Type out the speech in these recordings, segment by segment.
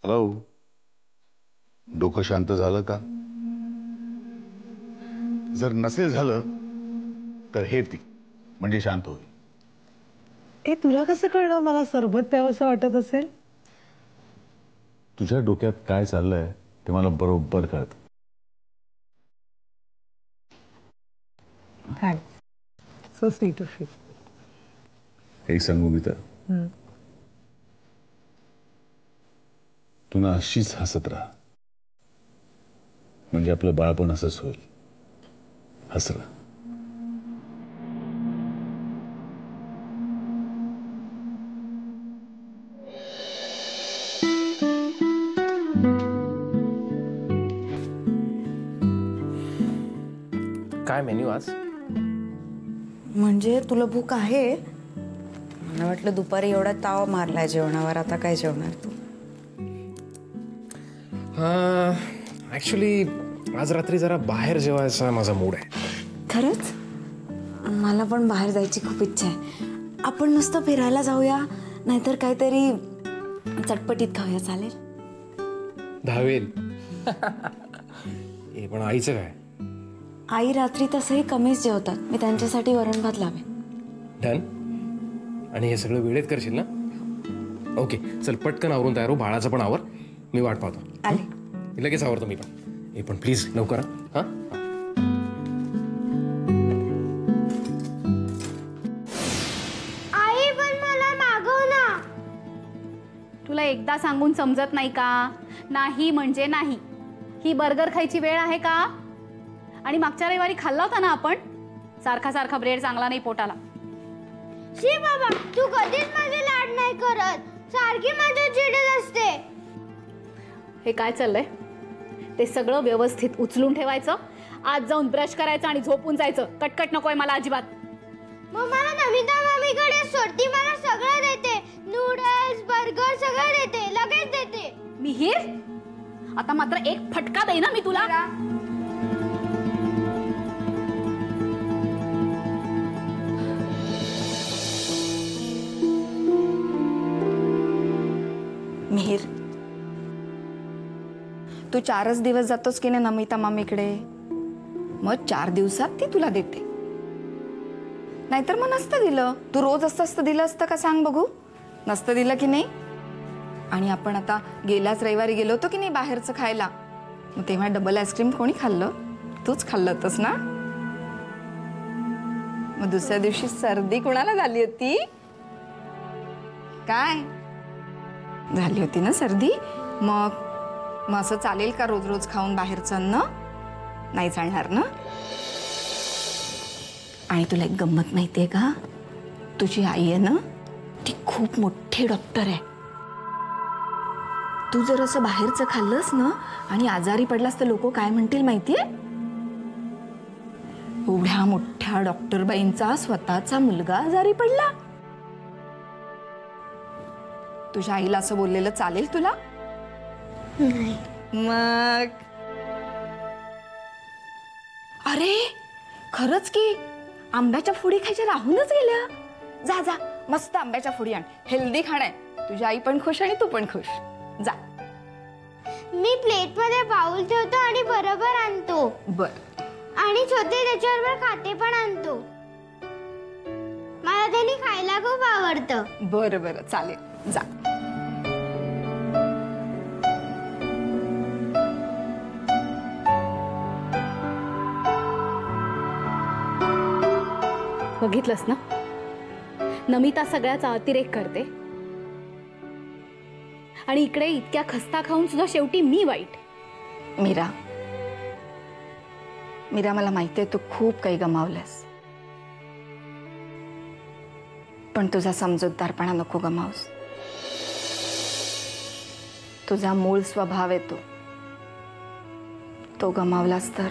Hello, डोकं शांत झालं का? जर नसेल झालं तर हे पी, म्हणजे शांत होईल. ए, तुला कसं कळलं मला सरबत प्यावंसं वाटत असेल? तुझ्या डोक्यात काय चाललंय ते मला बरोबर कळतं. Thanks, so sweet of you. एक सांगू मी तर, तू ना अशीच हसत राहा, म्हणजे आपलं बाळपण असंच होईल. हस राहा. काय मेन्यू आज? म्हणजे तुला भूक आहे? मला वाटलं दुपारी एवढा ताव मारलाय जेवणावर, आता काय जेवणार तू? ॲक्च्युली आज रात्री जरा बाहेर जेवायचा माझा मूड आहे. खरंच? मला पण बाहेर जायची खूप इच्छा आहे. आपण नुसतं फिरायला जाऊया, नाहीतर काहीतरी चटपटीत खाऊया, चालेल? धावेल. हे पण आईचं काय? आई रात्री तसंही कमीच जेवतात, मी त्यांच्यासाठी वरण भात लावे. डन. आणि हे सगळं वेळेत करशील ना? ओके, चल पटकन आवरून तयार हो, बाळाचं पण आवर, मी वाट पाहतो. आले. लगेच आवरतो मी पण. हे पण प्लीज लवकर. हां, आई पण मला मागव ना. तुला एकदा सांगून समजत नाही का? नाही म्हणजे नाही. ही बर्गर खायची वेळ आहे का? आणि मागच्या रविवारी खाल्ला होता ना आपण. सारखा सारखा ब्रेड चांगला नाही पोटाला. शी बाबा, तू कधीच माझे लाड नाही करत, सारखी माझ्या चिडत असते. हे काय चाललंय? ते सगळं व्यवस्थित उचलून ठेवायचं, आज जाऊन ब्रश करायचं आणि झोपून जायचं. कटकट नकोय मला अजिबात. मग मला नमिता मामीकडे सोडती, मला सगळं देते, नूडल्स बर्गर सगळं देते, लगेच देते. मिहीर, आता मात्र एक फटका देईन ना मी तुला. मिहीर, तू 4च दिवस जातोस की नाही नमिता मामीकडे, मग 4 दिवसात ती तुला देते. नाहीतर मग नसतं दिलं. तू रोज असतं दिलं असतं का सांग बघू? नसतं दिलं की नाही? आणि आपण आता गेल्याच रविवारी गेलो होतो की नाही बाहेरचं खायला, मग तेव्हा डबल आईस्क्रीम कोणी खाल्लं? तूच खाल्लं होतंस ना? मग दुसऱ्या दिवशी सर्दी कोणाला झाली होती? काय झाली होती ना सर्दी? मग असं चालेल का रोज रोज खाऊन बाहेरचं अन्न? नाही चालणार ना? आणि तुला एक गंमत माहितीये का? तुझी आई आहे ना, ती खूप मोठी डॉक्टर आहे. तू जर असं बाहेरचं खाल्लंस ना आणि आजारी पडलास तर लोक काय म्हणतील माहितीये? एवढ्या मोठ्या डॉक्टर बाईंचा स्वतःचा मुलगा आजारी पडला. तुझ्या आईला असं बोललेलं चालेल तुला? नाही. मग अरे खरंच की आंब्याच्या फोडी खायच्या राहूनच गेल्या. जा जा, मस्त आंब्याच्या फोडी आण, हेल्दी खाणं आहे. तुझी आई पण खुश आणि तू पण खुश. जा. मी प्लेट मध्ये बाउल ठेवतो आणि बरोबर आणतो. बर. आणि छोटे त्याच्याबरोबर खाते पण आणतो. मला त्यांनी खायला खूप आवडतं. बरं बरं, चालेल, जा. बघितलंस ना, नमिता सगळ्याचा अतिरेक करते आणि इकडे इतक्या खस्ता खाऊन सुद्धा शेवटी मी वाईट. मीरा, मीरा, मला माहितीये तू खूप काही गमावलंस, पण तुझा समजूतदारपणा नको गमावूस. तुझा मूळ स्वभाव आहे तो गमावलास तर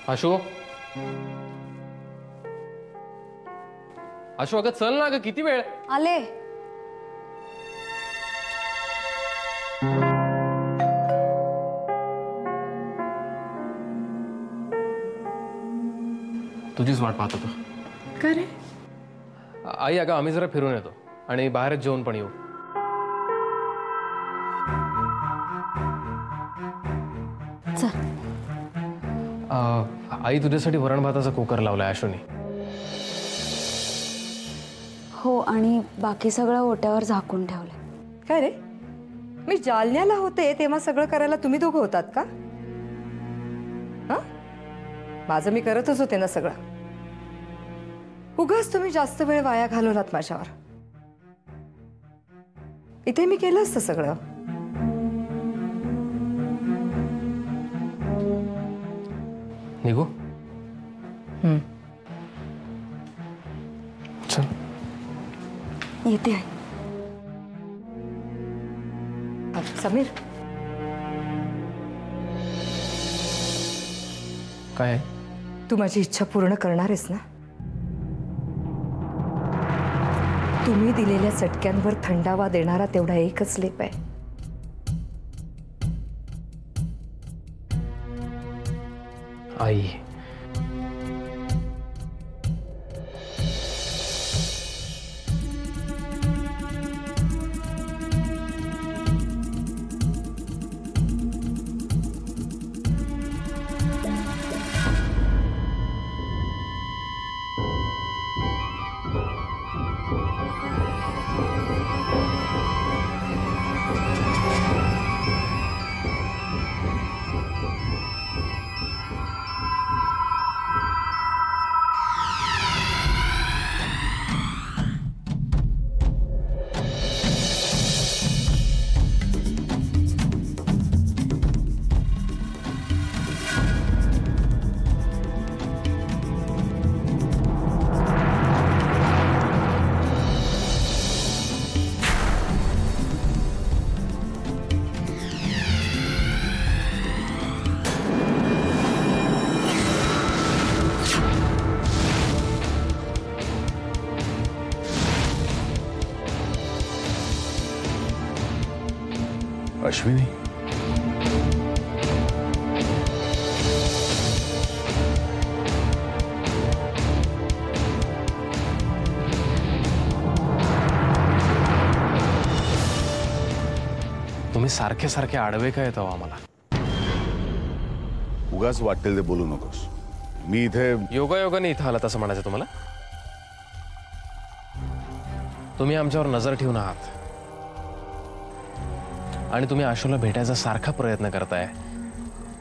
आशू, आशू अगं चल ना, अगं किती वेळ? आले. तुझीच वाट पाहत होतो. का रे? आई अगं आम्ही जरा फिरून येतो आणि बाहेरच जेवण पण येऊ. चल. आई तुझ्यासाठी वरण भाताचा कुकर लावलाय आशुनी. हो, आणि बाकी सगळं ओट्यावर झाकून ठेवलंय. काय रे, मी जालन्याला होते तेव्हा सगळं करायला तुम्ही दोघं होतात का? माझं मी करतच होते ना सगळं. उगाच तुम्ही जास्त वेळ वाया घालवलात माझ्यावर. इथे मी केलं असतं सगळं. निघू? चल. येते आहे. समीर, काय आहे? तू माझी इच्छा पूर्ण करणार आहेस ना? तुम्ही दिलेल्या चटक्यांवर थंडावा देणारा तेवढा एकच लेप आहे. आई, अश्विनी, तुम्ही सारखे सारखे आडवे काय येतो आम्हाला? उगाच वाटेल ते बोलू नकोस. मी इथे योगायोगाने इथं आलात असं म्हणायचं तुम्हाला? तुम्ही आमच्यावर नजर ठेवून आहात आणि तुम्ही आशूला भेटायचा सारखा प्रयत्न करताय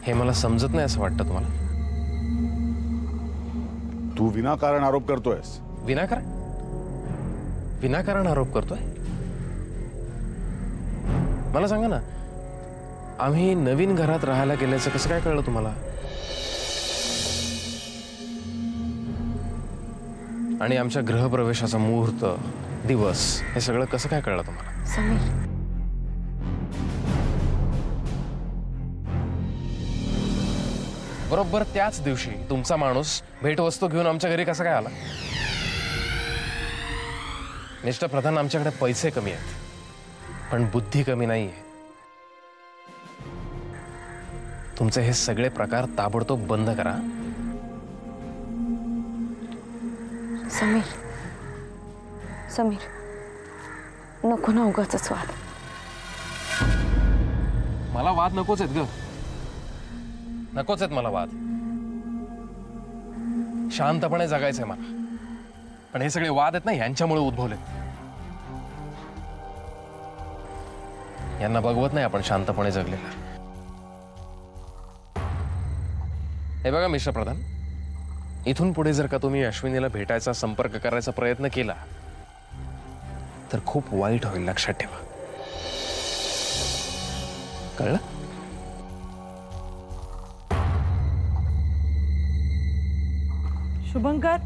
हे मला समजत नाही असं वाटतं तुम्हाला? तू विनाकारण आरोप करतोयस. विनाकारण? विनाकारण आरोप करतोय? मला सांगा ना, आम्ही नवीन घरात राहायला गेल्याचं कसं काय कळलं तुम्हाला? आणि आमच्या गृहप्रवेशाचा मुहूर्त, दिवस हे सगळं कसं काय कळलं तुम्हाला? समीर, बरोबर त्याच दिवशी तुमचा माणूस भेटवस्तू घेऊन आमच्या घरी कसा काय आला? मिस्टर प्रधान, आमच्याकडे पैसे कमी आहेत पण बुद्धी कमी नाहीये. तुमचे हे सगळे प्रकार ताबडतोब बंद करा. समीर, समीर, नको ना उगाचच वाद. मला वाद नकोच आहेत ग, नकोच आहेत मला वाद. शांतपणे जगायचंय मला. पण हे सगळे वाद आहेत ना, यांच्यामुळे उद्भवलेत. यांना बघवत नाही आपण शांतपणे जगलेला. हे बघा मिस्टर प्रधान, इथून पुढे जर का तुम्ही अश्विनीला भेटायचा, संपर्क करायचा प्रयत्न केला तर खूप वाईट होईल, लक्षात ठेवा. कळलं? शुभंकर,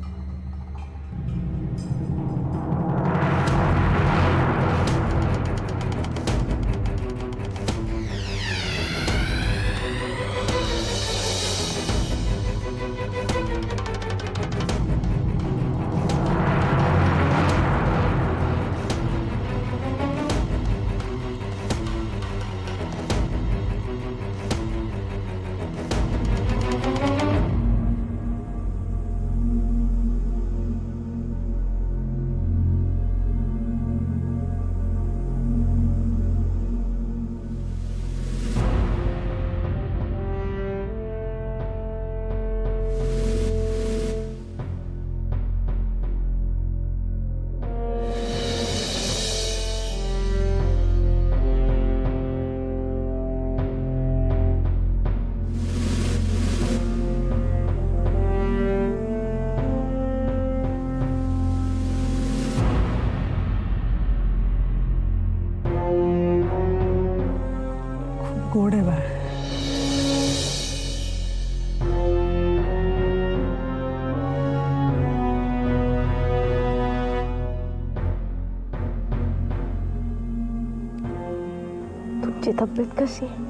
तुमची तब्येत कशी आहे?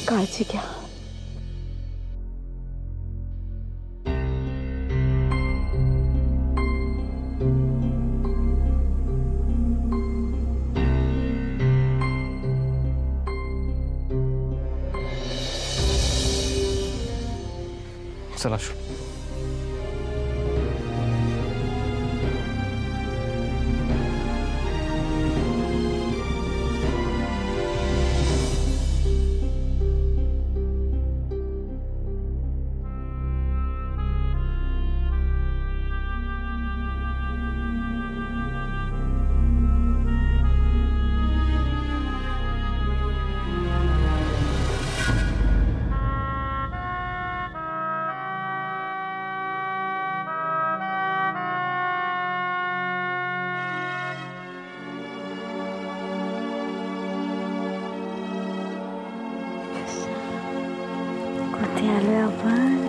काळजी घ्या. चला शू. कुठे आलोय आपण?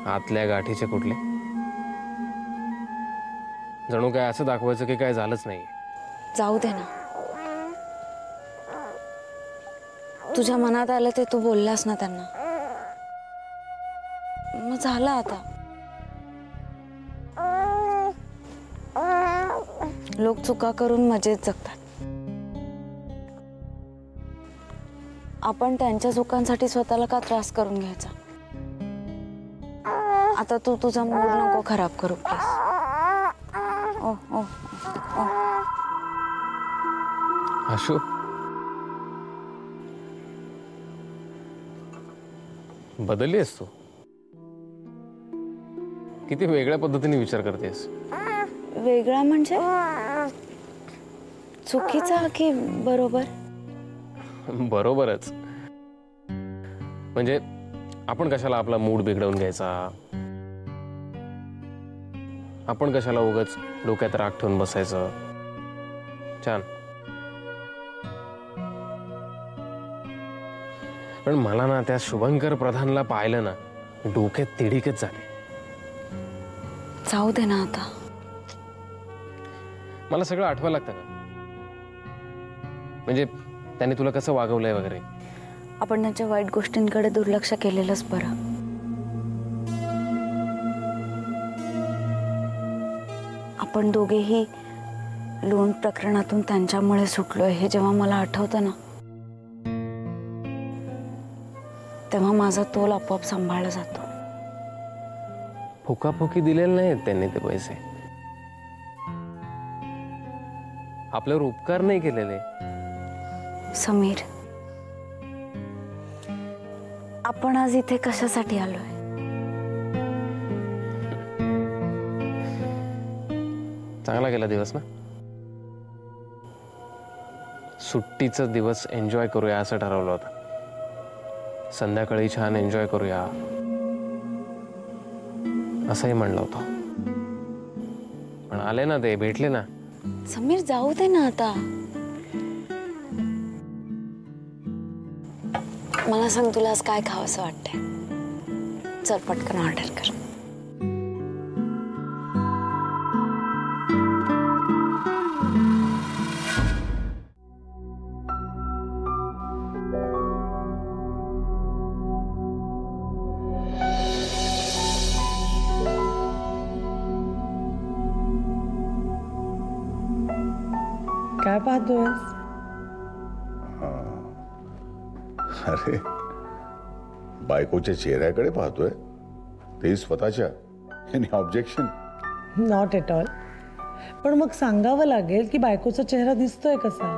आतल्या गाठीचे कुठले? जणू काय असं दाखवायचं की काय झालंच नाही. जाऊ दे ना. तुझ्या मनात आलं ते तू बोललास ना त्यांना, मग झालं आता. लोक चुका करून मजेत जगतात. आपण त्यांच्या चुकांसाठी स्वतःला का त्रास करून घ्यायचा? आता तू तुझा मूड नको खराब करू प्लीज. ओ ओ ओ. आशू, बदलली आहेस तू. किती वेगळ्या पद्धतीने विचार करतेस. वेगळा म्हणजे चुकीचा की बरोबर? बरोबरच. म्हणजे आपण कशाला आपला मूड बिघडवून घ्यायचा? आपण कशाला उगाच डोक्यात राग ठेवून बसायचं? छान. पण मला ना त्या शुभंकर प्रधानला पाहिलं ना, डोक्यात तिडीकच झाले. जाऊ दे ना आता. मला सगळं आठवायला लागतं का? म्हणजे त्याने तुला कसं वागवलंय वगैरे. आपण त्यांच्या वाईट गोष्टींकडे दुर्लक्ष केलेलंच बरं. आपण दोघेही लोन प्रकरणातून त्यांच्यामुळे सुटलोय हे जेव्हा मला आठवतं ना, तेव्हा माझा तोल आपोआप सांभाळला जातो. फुकाफुकी दिलेले नाहीत त्यांनी ते पैसे. आपल्यावर उपकार नाही केलेले. समीर, आपण आज इथे कशासाठी आलोय? चांगला गेला दिवस ना. सुट्टीचा दिवस एन्जॉय करूया असं ठरवलं होतं. संध्याकाळी छान एन्जॉय करूया असंही म्हणलं होतं. पण आले ना ते, भेटले ना. समीर, जाऊ दे ना आता. मला सांग, तुला आज काय खावंसं वाटतंय? चल पटकन ऑर्डर कर. काय पाहतोयस? अरे, बायकोच्या चेहऱ्याकडे पाहतोय, ते स्वतःच्या. Any objection? Not at all. पण मग सांगावं लागेल की बायकोचा चेहरा दिसतोय कसा?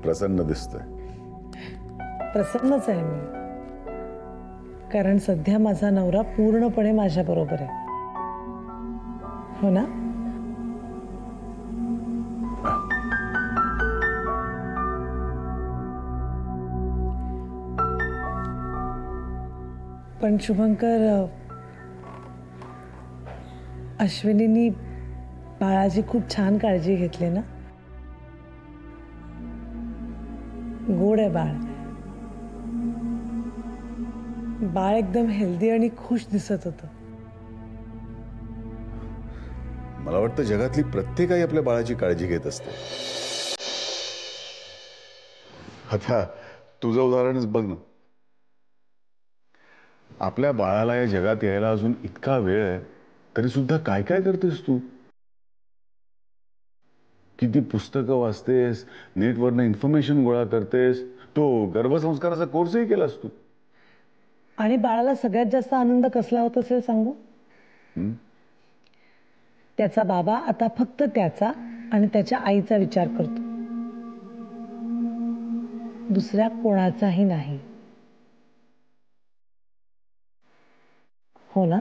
प्रसन्न दिसतोय. प्रसन्नच आहे मी, कारण सध्या माझा नवरा पूर्णपणे माझ्या बरोबर आहे. हो ना? पण शुभंकर, अश्विनीनी बाळाची खूप छान काळजी घेतली ना. गोड आहे बाळ. बाळ एकदम हेल्दी आणि खुश दिसत होतं. मला वाटतं जगातली प्रत्येक आई आपल्या बाळाची काळजी घेत असते. आता तुझं उदाहरणच बघ ना. आपल्या बाळाला या जगात यायला अजून इतका वेळ आहे, तरी सुद्धा काय काय करतेस तू? किती पुस्तकं वाचतेस, नेटवरनं इन्फॉर्मेशन गोळा करतेस, तो गर्भसंस्काराचा कोर्सही केलास तू. आणि बाळाला सगळ्यात जास्त आनंद कसला होत असेल सांगू? त्याचा बाबा आता फक्त त्याचा आणि त्याच्या आईचा विचार करतो, दुसऱ्या कोणाचाही नाही. हो ना?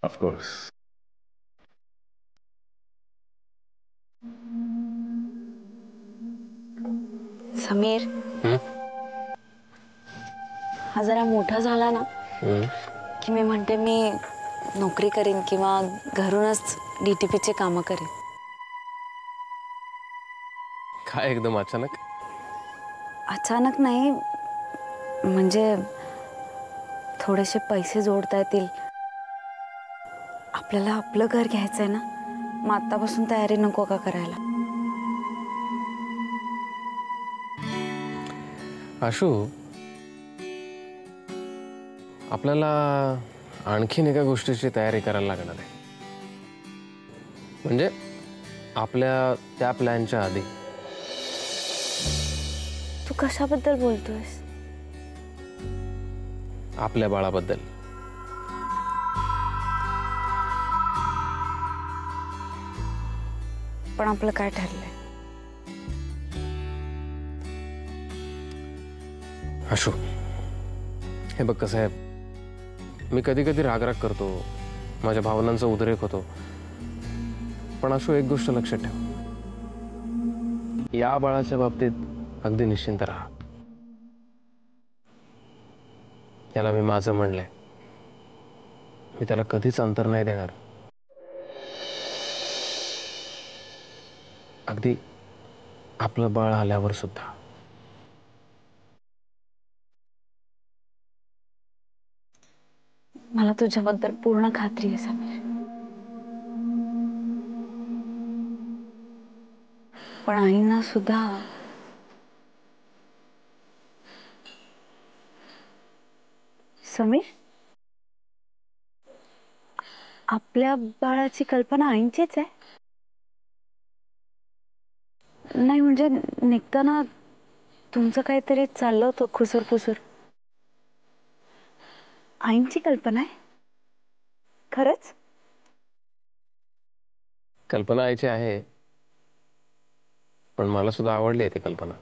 ऑफकोर्स. समीर, हा जरा मोठा झाला ना की मी म्हणते मी नोकरी करीन किंवा घरूनच DTPचे कामं करीन. काय एकदम अचानक? अचानक नाही, म्हणजे थोडेसे पैसे जोडता येतील. आपल्याला आपलं घर घ्यायचंय ना, मग आतापासून तयारी नको का करायला? आशू, आपल्याला आणखीन एका गोष्टीची तयारी करायला लागणार आहे. म्हणजे आपल्या त्या प्लॅनच्या आधी. तू कशाबद्दल बोलतोयस? आपल्या बाळाबद्दल. पण आपलं काय ठरलंय? आशू, हे बघ कसं आहे, मी कधी कधी रागराग करतो, माझ्या भावनांचा उद्रेक होतो. पण आशू, एक गोष्ट लक्षात ठेव, या बाळाच्या बाबतीत अगदी निश्चिंत राहा. त्याला मी माझं म्हणलंय, मी त्याला कधीच अंतर नाही देणार. अगदी आपलं बाळ आल्यावर सुद्धा. मला तुझ्याबद्दल पूर्ण खात्री आहे समीर. पण आईना सुद्धा समीर, आपल्या बाळाची कल्पना आईंचीच आहे? नाही म्हणजे निघताना तुमचं काहीतरी चाललं होतं खुसूर आईंची कल्पना आहे? खरंच? कल्पना आईची आहे, पण मला सुद्धा आवडली आहे ती कल्पना.